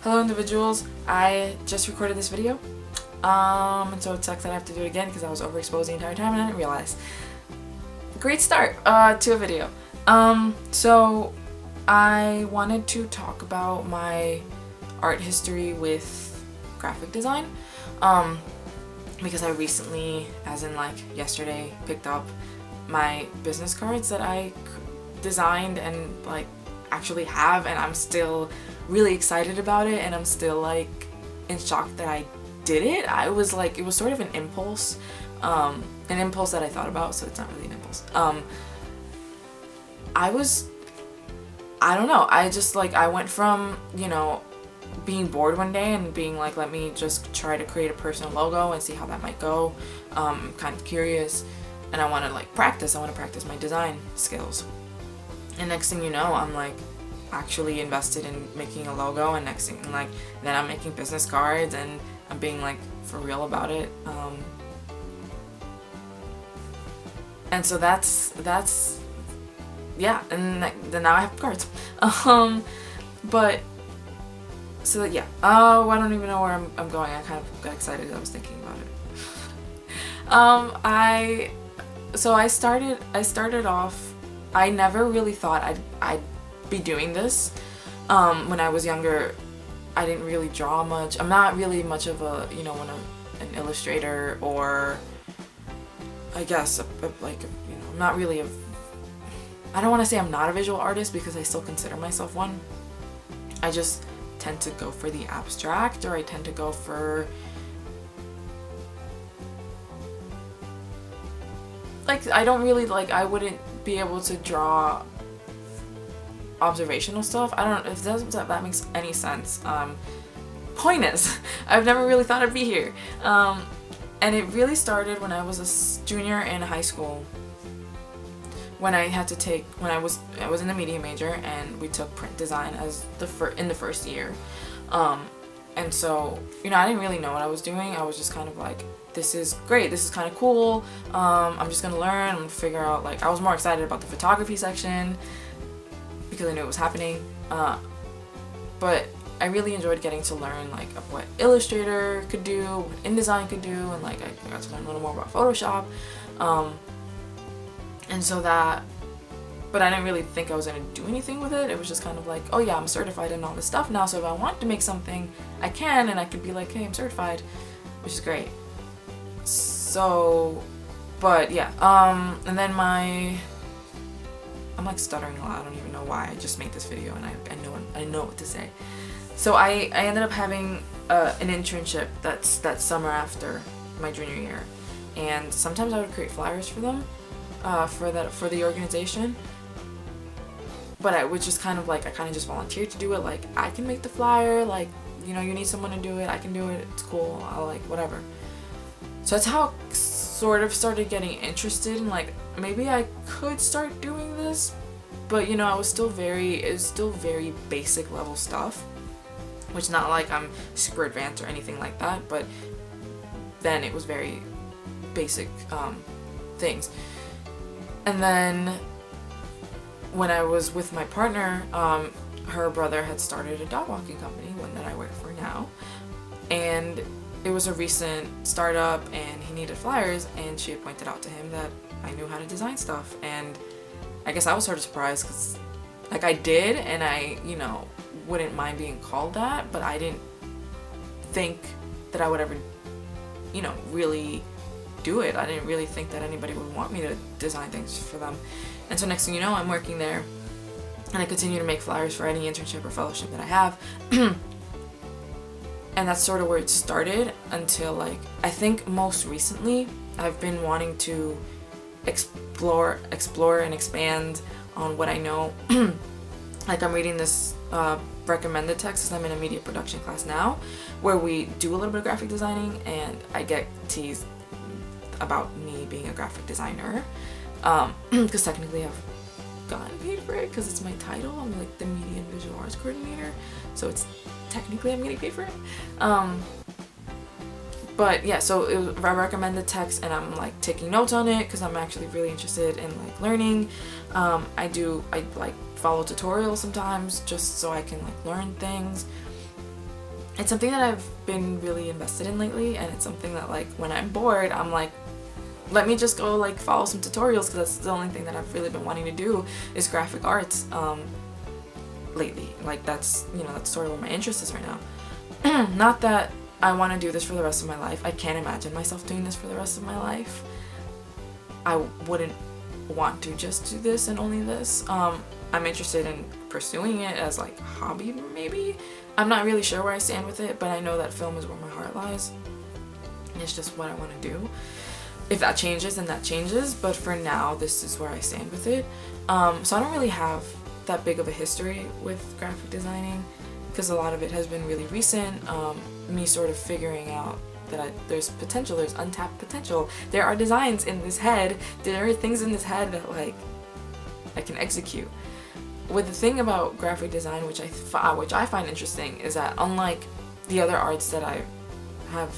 Hello individuals, I just recorded this video, and so it sucks that I have to do it again because I was overexposed the entire time and I didn't realize. Great start to a video. So I wanted to talk about my art history with graphic design, because I recently, as in like yesterday, picked up my business cards that I designed and like actually have, and I'm still really excited about it, and I'm still like in shock that I did it. I was like, it was sort of an impulse that I thought about, so it's not really an impulse. I don't know, I just like, I went from, you know, being bored one day and being like, let me just try to create a personal logo and see how that might go. I'm kind of curious and I want to like practice. I want to practice my design skills. And next thing you know, I'm like actually invested in making a logo, and next thing like then I'm making business cards and I'm being like for real about it. And so that's yeah, and then now I have cards. But so that, yeah, I don't even know where I'm going. I kind of got excited as I was thinking about it. I started off, I never really thought I'd be doing this. When I was younger, I didn't really draw much. I'm not really much of a, you know, an illustrator, or I guess you know, I'm not really I don't want to say I'm not a visual artist because I still consider myself one. I just tend to go for the abstract, or I tend to go for like, I don't really like, I wouldn't be able to draw observational stuff. I don't know if that makes any sense. Point is, I've never really thought I'd be here. And it really started when I was a junior in high school, when I had to take, when I was in the media major, and we took print design as in the first year. And so, you know, I didn't really know what I was doing. I was just kind of like, this is great, this is kind of cool. I'm just gonna learn, I'm gonna figure out, like, I was more excited about the photography section because I knew it was happening. But I really enjoyed getting to learn like what Illustrator could do, what InDesign could do, and like I got to learn a little more about Photoshop. And so that, but I didn't really think I was going to do anything with it. It was just kind of like, oh yeah, I'm certified in all this stuff now, so if I want to make something, I can, and I could be like, hey, I'm certified, which is great. So, but yeah, and then I'm like stuttering a lot, I don't even know why. I just made this video and I know what to say. So I ended up having an internship that summer after my junior year, and sometimes I would create flyers for them, for the organization. But I was just kind of like, I kind of just volunteered to do it. Like, I can make the flyer, like, you know, you need someone to do it, I can do it, it's cool, I'll like whatever. So that's how I sort of started getting interested in like, maybe I could start doing this. But you know, it was still very basic level stuff, which not like I'm super advanced or anything like that, but then it was very basic things. And then when I was with my partner, her brother had started a dog walking company, one that I work for now, and it was a recent startup and he needed flyers, and she had pointed out to him that I knew how to design stuff, and I guess I was sort of surprised because like I did, and I, you know, wouldn't mind being called that, but I didn't think that I would ever, you know, really do it. I didn't really think that anybody would want me to design things for them. And so next thing you know, I'm working there and I continue to make flyers for any internship or fellowship that I have. And that's sort of where it started until like, I think most recently I've been wanting to explore and expand on what I know. Like, I'm reading this recommended text because I'm in a media production class now, where we do a little bit of graphic designing, and I get teased about me being a graphic designer, because technically I've gotten paid for it because it's my title. I'm like the media and visual arts coordinator, so it's technically I'm getting paid for it. But yeah, so it was a recommended text, and I'm like taking notes on it because I'm actually really interested in like learning. I like follow tutorials sometimes just so I can like learn things. it's something that I've been really invested in lately, and it's something that like when I'm bored I'm like, let me just go like follow some tutorials, because that's the only thing that I've really been wanting to do is graphic arts lately. Like that's, you know, that's sort of where my interest is right now. Not that I want to do this for the rest of my life. I can't imagine myself doing this for the rest of my life. I wouldn't want to just do this and only this. I'm interested in pursuing it as like a hobby maybe. I'm not really sure where I stand with it, but I know that film is where my heart lies. And it's just what I want to do. If that changes, then that changes, but for now this is where I stand with it. So I don't really have that big of a history with graphic designing, because a lot of it has been really recent. Me sort of figuring out that there's potential, there's untapped potential. There are designs in this head, there are things in this head that like I can execute. With the thing about graphic design, which I find interesting, is that unlike the other arts that I have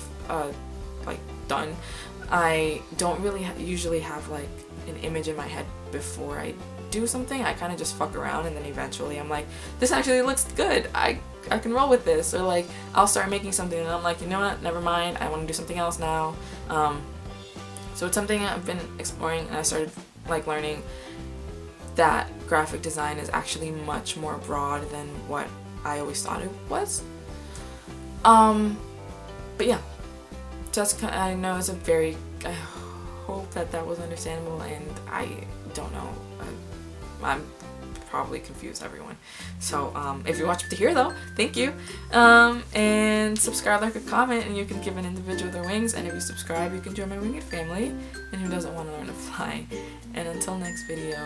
like done, I don't really usually have like an image in my head before I do something. I kind of just fuck around, and then eventually I'm like, this actually looks good, I can roll with this. Or like I'll start making something and I'm like, you know what, never mind, I want to do something else now. So it's something I've been exploring, and I started like learning that graphic design is actually much more broad than what I always thought it was. But yeah, just I know it's a very, I hope that that was understandable, and I don't know, I'm probably confuse everyone. So if you watch up to here though, thank you. And subscribe, like, or comment, and you can give an individual their wings. And if you subscribe, you can join my winged family. And who doesn't want to learn to fly? And until next video,